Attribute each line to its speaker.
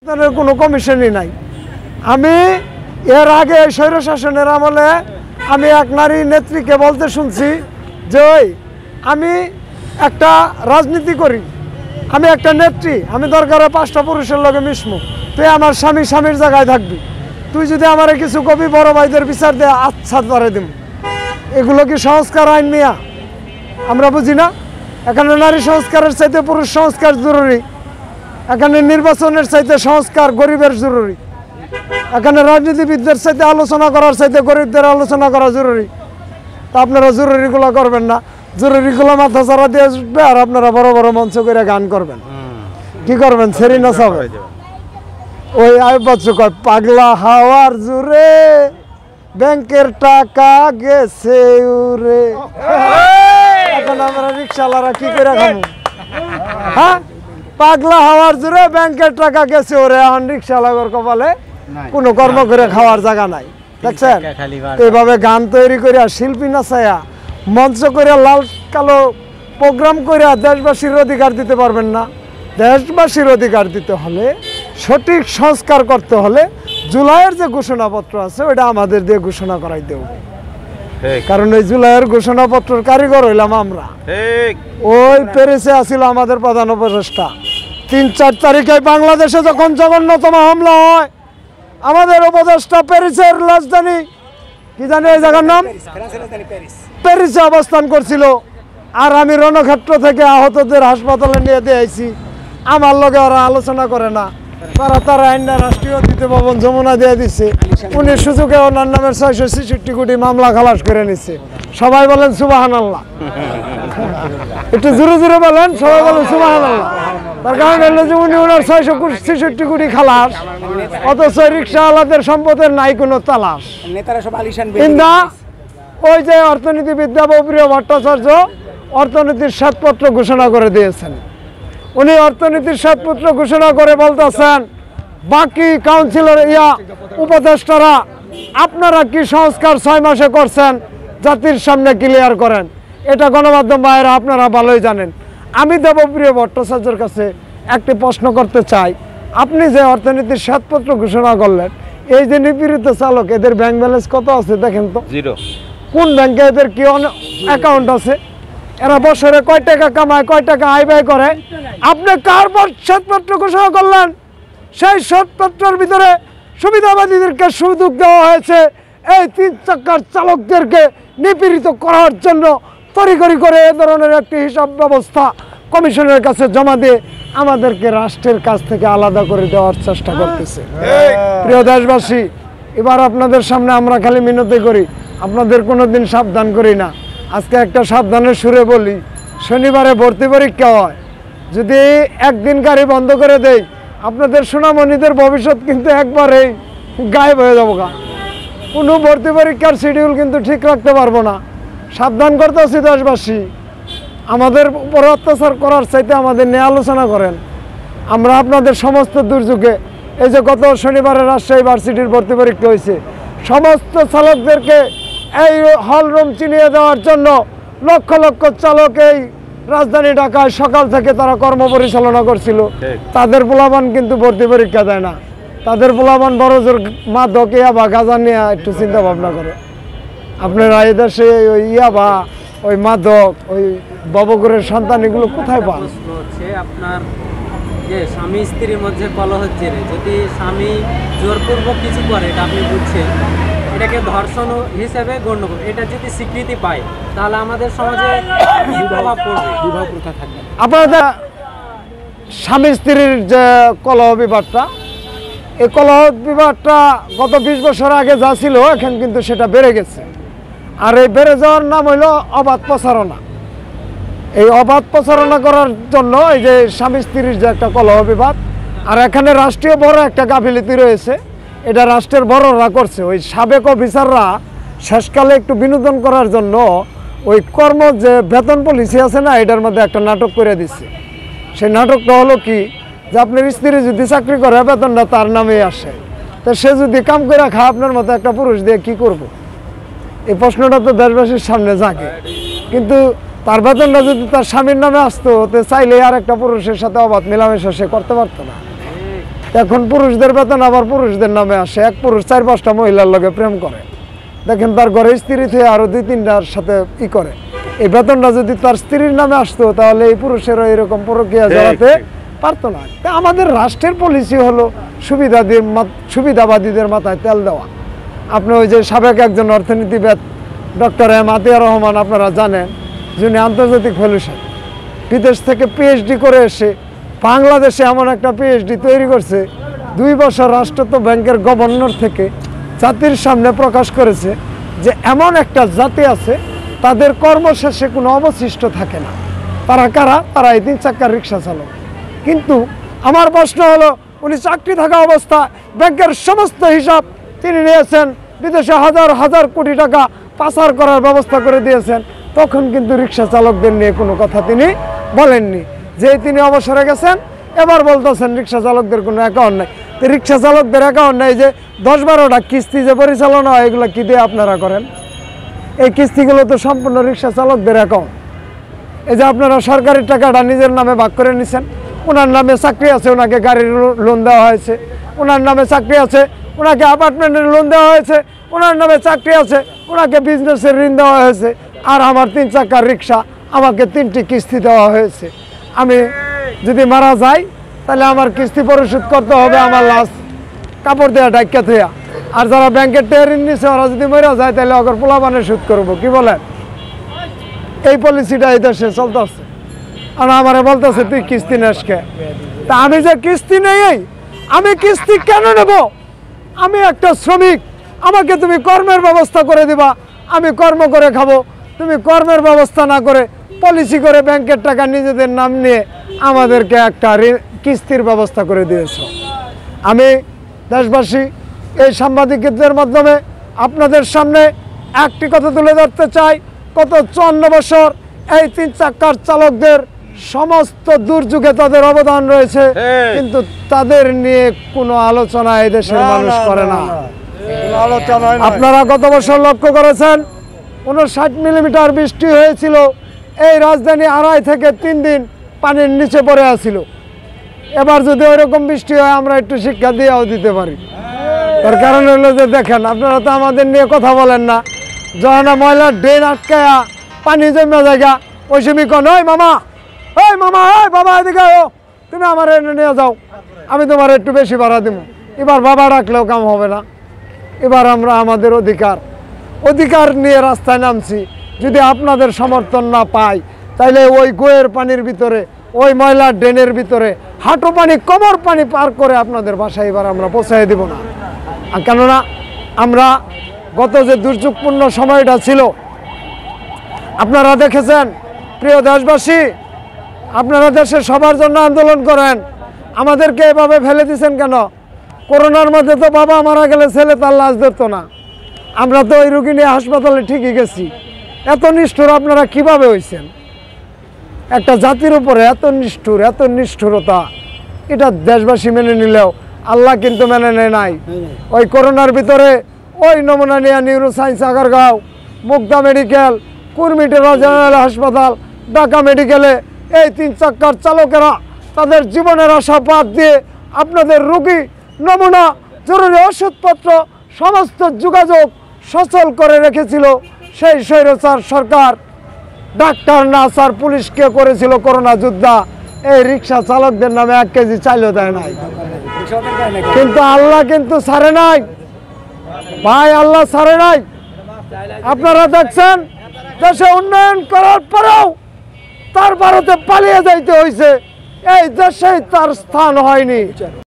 Speaker 1: কোনো কমিশনই নাই। আমি এর আগে স্বৈরশাসনের আমলে আমি এক নারী নেত্রীকে বলতে শুনছি যে আমি একটা রাজনীতি করি, আমি একটা নেত্রী, আমি দরকারে 5টা পুরুষের লগে মিশমু, তুই আমার স্বামীর জায়গায় থাকবি, তুই যদি আমার কিছু কবি বড় ভাইদের বিচার দিয়ে আচ্ছা ধরে দিব। এগুলো কি সংস্কার আইন মিয়া? আমরা বুঝি না। এখানে নারী সংস্কারের চাইতে পুরুষ সংস্কার জরুরি, এখানে নির্বাচনের চাইতে সংস্কার গরিবের জরুরি, এখানে রাজনীতিবিদদের চাইতে আলোচনা করার চাইতে গরিবদের আলোচনা করা জরুরি। তা আপনারা জরুরিগুলো করবেন না, জরুরিগুলো মাথা চারা দিয়ে আসবে আর আপনারা বড় বড় মঞ্চ করে গান করবেন। কি করবেন? সেরি না সব ওই আয় বাচ্চু কয় পাগলা হাওয়ার জুড়ে ব্যাংকের টাকা গেছে উড়ে। এখন আমরা রিক্সাওয়ালারা কি করে খাবো? হ্যাঁ, পাগলা হাওয়ার জুড়ে ব্যাংকের টাকা গেছে ওরে। এখন রিক্সাওয়ালার কপালে কোনো কর্ম করে খাওয়ার জায়গা নাই। দেখছেন, এইভাবে গান তৈরি করে শিল্পী নাচায়া মঞ্চ করে লাল কালো প্রোগ্রাম করে দেশবাসীর অধিকার দিতে পারবেন না। দেশবাসীর অধিকার দিতে হলে, সঠিক সংস্কার করতে হলে জুলাইয়ের যে ঘোষণাপত্র আছে ওইটা আমাদের দিয়ে ঘোষণা করাই দেব। কারণ ওই জুলাইয়ের ঘোষণাপত্রের কারিগর হইলাম আমরা। ওই প্যারিসে আসিল আমাদের প্রধান উপদেষ্টা। 3-4 তারিখে বাংলাদেশে যখন জঘন্যতম হামলা হয়, আমাদের উপদেষ্টা প্যারিসের রাজধানী কি জানি এই জায়গার নাম প্যারিসে অবস্থান করছিল। আর আমি রণক্ষেত্র থেকে আহতদের হাসপাতালে নিয়ে দিয়ে আইছি। আমার লগে ওরা আলোচনা করে না, তারা আইন রাষ্ট্রীয় অতিথি ভবন যমুনা দিয়ে দিচ্ছে। উনি সুযোগে ওনার নামের 666 কোটি মামলা খালাস করে নিচ্ছে। সবাই বলেন সুবহানাল্লাহ। একটু জোরে জোরে বলেন, সবাই বলেন সুবহানাল্লাহ। তার কারণ হলো যে উনি ওনার 666 কোটি খালাস, অথচ রিক্সাওয়ালাদের সম্পদের নাই কোনো তালাশ। ওই যে অর্থনীতিবিদ্যা প্রিয় ভট্টাচার্য অর্থনীতির শ্বেতপত্র ঘোষণা করে দিয়েছেন। উনি অর্থনীতির শ্বেতপত্র ঘোষণা করে বলতেছেন বাকি কাউন্সিলর উপদেষ্টারা আপনারা কি সংস্কার 6 মাসে করছেন জাতির সামনে ক্লিয়ার করেন। এটা গণমাধ্যম ভাইয়েরা আপনারা ভালোই জানেন। আমি দেবপ্রিয় ভট্টাচার্যের কাছে একটি প্রশ্ন করতে চাই, আপনি যে অর্থনীতির শ্বেতপত্র ঘোষণা করলেন, এই যে নিপীড়িত চালক এদের ব্যাংক ব্যালেন্স কত আছে দেখেন তো। জিরো। কোন ব্যাংকে এদের কি অ্যাকাউন্ট আছে? এরা বছরে কয় টাকা কামায়, কয় টাকা আয় ব্যয় করে? আপনি কার শ্বেতপত্র ঘোষণা করলেন? সেই শ্বেতপত্রের ভিতরে সুবিধাবাদীদেরকে সুযোগ দেওয়া হয়েছে এই 3 চাকার চালকদেরকে নিপীড়িত করার জন্য। তড়িঘড়ি করে এ ধরনের একটি হিসাব ব্যবস্থা কমিশনের কাছে জমা দিয়ে আমাদেরকে রাষ্ট্রের কাছ থেকে আলাদা করে দেওয়ার চেষ্টা করতেছে। প্রিয় দেশবাসী, এবার আপনাদের সামনে আমরা খালি মিনতি করি, আপনাদের কোনোদিন সাবধান করি না। আজকে একটা সাবধানের সুরে বলি, শনিবারে ভর্তি পরীক্ষা হয়, যদি একদিন গাড়ি বন্ধ করে দেই আপনাদের সোনামণিদের ভবিষ্যৎ কিন্তু একবারেই গায়েব হয়ে যাবো। কোনো ভর্তি পরীক্ষার শিডিউল কিন্তু ঠিক রাখতে পারবো না। সাবধান করতেছি দেশবাসী, আমাদের উপর অত্যাচার করার চাইতে আমাদের নিয়ে আলোচনা করেন। আমরা আপনাদের সমস্ত দুর্যোগে, এই যে গত শনিবারে রাজশাহী ভার্সিটির ভর্তি পরীক্ষা হয়েছে, সমস্ত চালকদেরকে এই হলরুম চিনিয়ে দেওয়ার জন্য লক্ষ লক্ষ চালক এই রাজধানী ঢাকায় সকাল থেকে তারা কর্ম পরিচালনা করছিল। তাদের পোলাপান কিন্তু ভর্তি পরীক্ষা দেয় না। তাদের পোলাপান বড় জোর মাদক ইয়াবা গাঁজা নিয়ে একটু চিন্তা ভাবনা করে। আপনারা এই দেশে ওই ইয়াবা, ওই মাদক, ওই ববগুরের সন্তান এগুলো কোথায় পান?
Speaker 2: আপনার যে স্বামী স্ত্রীর মধ্যে কলহ হচ্ছে, যদি স্বামী জোরপূর্বক কিছু করে এটা আপনি বুঝছেন, এটাকে ধর্ষণ হিসেবে গণ্য করবে। এটা যদি স্বীকৃতি পায় তাহলে আমাদের সমাজে কি প্রভাব পড়বে? বিবাহ প্রথা থাকবে।
Speaker 1: আপনাদের স্বামী স্ত্রীর যে কলহ বিবাদটা, এই কলহ বিবাদটা গত 20 বছর আগে যা ছিল এখন কিন্তু সেটা বেড়ে গেছে। আর এই বেড়ে যাওয়ার নাম হইল অবাধ প্রচারণা। এই অবাধ প্রচারণা করার জন্য এই যে স্বামী স্ত্রীর যে একটা কলহ বিবাদ, আর এখানে রাষ্ট্রীয় বড় একটা গাফিলতি রয়েছে, এটা রাষ্ট্রের বড়রা করছে। ওই সাবেক অফিসাররা শেষকালে একটু বিনোদন করার জন্য ওই কর্ম যে বেতন পলিসি আছে না, এটার মধ্যে একটা নাটক করে দিচ্ছে। সেই নাটকটা হলো কি, যে আপনার স্ত্রী যদি চাকরি করে বেতনটা তার নামেই আসে, তো সে যদি কাম করে খায় আপনার মতো একটা পুরুষ দিয়ে কি করব? এই প্রশ্নটা তো দেশবাসীর সামনে জাগে। কিন্তু তার বেতনটা যদি তার স্বামীর নামে আসতো, তো চাইলে আর একটা পুরুষের সাথে অবাধ মেলামেশা সে করতে পারতো না। এখন পুরুষদের বেতন আবার পুরুষদের নামে আসে। এক পুরুষ 4-5টা মহিলার লগে প্রেম করে, দেখেন তার ঘরে স্ত্রী থেকে আরও 2-3টার সাথে করে। এই বেতনটা যদি তার স্ত্রীর নামে আসতো তাহলে এই পুরুষেরও এরকম পরকীয়া জড়াতে পারতো না। তা আমাদের রাষ্ট্রের পলিসি হলো সুবিধাবাদীদের মাথায় তেল দেওয়া। আপনি ওই যে সাবেক একজন অর্থনীতিবিদ ডক্টর এম আতিয়ার রহমান আপনারা জানেন, যিনি আন্তর্জাতিক ফেলোশিপ বিদেশ থেকে পিএইচডি করে এসে বাংলাদেশে এমন একটা পিএইচডি তৈরি করছে, 2 বছর রাষ্ট্রায়ত্ত ব্যাংকের গভর্নর থেকে জাতির সামনে প্রকাশ করেছে যে এমন একটা জাতি আছে তাদের কর্মশেষে কোনো অবশিষ্ট থাকে না। তারা কারা? তারা এই 3 চাকার রিক্সা চালক। কিন্তু আমার প্রশ্ন হলো, উনি চাকরি থাকা অবস্থা ব্যাংকের সমস্ত হিসাব তিনি নিয়েছেন, বিদেশে হাজার হাজার কোটি টাকা পাচার করার ব্যবস্থা করে দিয়েছেন, তখন কিন্তু রিক্সা চালকদের নিয়ে কোনো কথা তিনি বলেননি। যে তিনি অবসরে গেছেন এবার বলতেছেন রিক্সা চালকদের কোনো অ্যাকাউন্ট নেই। তো রিক্সা চালকদের অ্যাকাউন্ট নেই, যে 10-12টা কিস্তি যে পরিচালনা হয় এগুলো কী দিয়ে আপনারা করেন? এই কিস্তিগুলো তো সম্পূর্ণ রিক্সা চালকদের অ্যাকাউন্ট। এই যে আপনারা সরকারি টাকাটা নিজের নামে ভাগ করে নিছেন, ওনার নামে চাকরি আছে, ওনাকে গাড়ির লোন দেওয়া হয়েছে, ওনার নামে চাকরি আছে, ওনাকে অ্যাপার্টমেন্টের লোন দেওয়া হয়েছে, ওনার নামে চাকরি আছে, ওনাকে বিজনেসের ঋণ দেওয়া হয়েছে, আর আমার 3 চাকার রিক্সা আমাকে 3টি কিস্তি দেওয়া হয়েছে। আমি যদি মারা যাই তাহলে আমার কিস্তি পরিশোধ করতে হবে আমার লাশ কাপড় দেওয়া ডাক্কা থইয়া। আর যারা ব্যাংকের টাকা ঋণ নিচ্ছে ওরা যদি মরে যায় তাহলে ওকে পোলাপানে শোধ করবো। কি বলেন? এই পলিসিটা এই দেশে চলতেছে। আর আমারে বলতেছে তুই কিস্তি নেসকে। তা আমি যে কিস্তি নেই, আমি কিস্তি কেন নেব? আমি একটা শ্রমিক, আমাকে তুমি কর্মের ব্যবস্থা করে দিবা, আমি কর্ম করে খাবো। তুমি কর্মের ব্যবস্থা না করে পলিসি করে ব্যাংকের টাকা নিজেদের নাম নিয়ে আমাদেরকে একটা কিস্তির ব্যবস্থা করে দিয়েছো। আমি দেশবাসী এই সাংবাদিকদের মাধ্যমে আপনাদের সামনে একটি কথা তুলে ধরতে চাই, গত 54 বছর এই 3 চাকার চালকদের সমস্ত দুর্যোগে তাদের অবদান রয়েছে, কিন্তু তাদের নিয়ে কোনো আলোচনা এই দেশের মানুষ করে না। আপনারা গত বছর লক্ষ্য করেছেন 59 মিলিমিটার বৃষ্টি হয়েছিল, এই রাজধানী 2.5 থেকে 3 দিন পানির নিচে পড়ে আছিল। এবার যদি ওইরকম বৃষ্টি হয় আমরা একটু শিক্ষা দিয়েও দিতে পারি। তার কারণ হলো যে দেখেন, আপনারা তো আমাদের নিয়ে কথা বলেন না। যখন ময়লার ড্রেন আটকায়া পানি জমা জায়গা, ওই সময় কন ওই মামা, ওই মামা, ওই বাবা এদিকে তুমি আমার এনে নিয়ে যাও, আমি তোমার একটু বেশি ভাড়া দিব। এবার বাবা রাখলেও কাম হবে না। এবার আমরা আমাদের অধিকার নিয়ে রাস্তায় নামছি। যদি আপনাদের সমর্থন না পাই তাইলে ওই গোয়ের পানির ভিতরে, ওই ময়লার ড্রেনের ভিতরে হাঁটু পানি, কোমর পানি পার করে আপনাদের বাসায় এবার আমরা পৌঁছাই দিব না। কেননা আমরা গত যে দুর্যোগপূর্ণ সময়টা ছিল আপনারা দেখেছেন। প্রিয় দেশবাসী, আপনারা দেশের সবার জন্য আন্দোলন করেন, আমাদেরকে এভাবে ফেলে দিচ্ছেন কেন? করোনার মধ্যে তো বাবা মারা গেলে ছেলে তার লাশ ধরতো না, আমরা তো ওই রুগী নিয়ে হাসপাতালে ঠিকই গেছি। এত নিষ্ঠুর আপনারা কিভাবে হয়েছেন? একটা জাতির উপরে এত নিষ্ঠুরতা, এটা দেশবাসী মেনে নিলেও আল্লাহ কিন্তু মেনে নেয় নাই। ওই করোনার ভিতরে ওই নমুনা নিয়ে neuro science Agargaon, Mugda medical, Kurmitola general হাসপাতাল, ঢাকা মেডিকেলে এই 3 চাকার চালকেরা তাদের জীবনের আশা বাদ দিয়ে আপনাদের রোগী নমুনা, জরুরি ওষুধপত্র, সমস্ত যোগাযোগ সচল করে রেখেছিল। সেই স্বৈরাচার সরকার ডাক্তার, নার্স আর পুলিশকে করেছিল করোনা যোদ্ধা। এই রিক্সা চালকদের নামে 1 কেজি চাইলেও দেয় নাই। কিন্তু আল্লাহ কিন্তু ছাড়ে নাই ভাই, আল্লাহ ছাড়ে নাই। আপনারা দেখছেন দেশে উন্নয়ন করার পরেও তার ভারতে পালিয়ে যাইতে হয়েছে, এই দেশে তার স্থান হয়নি।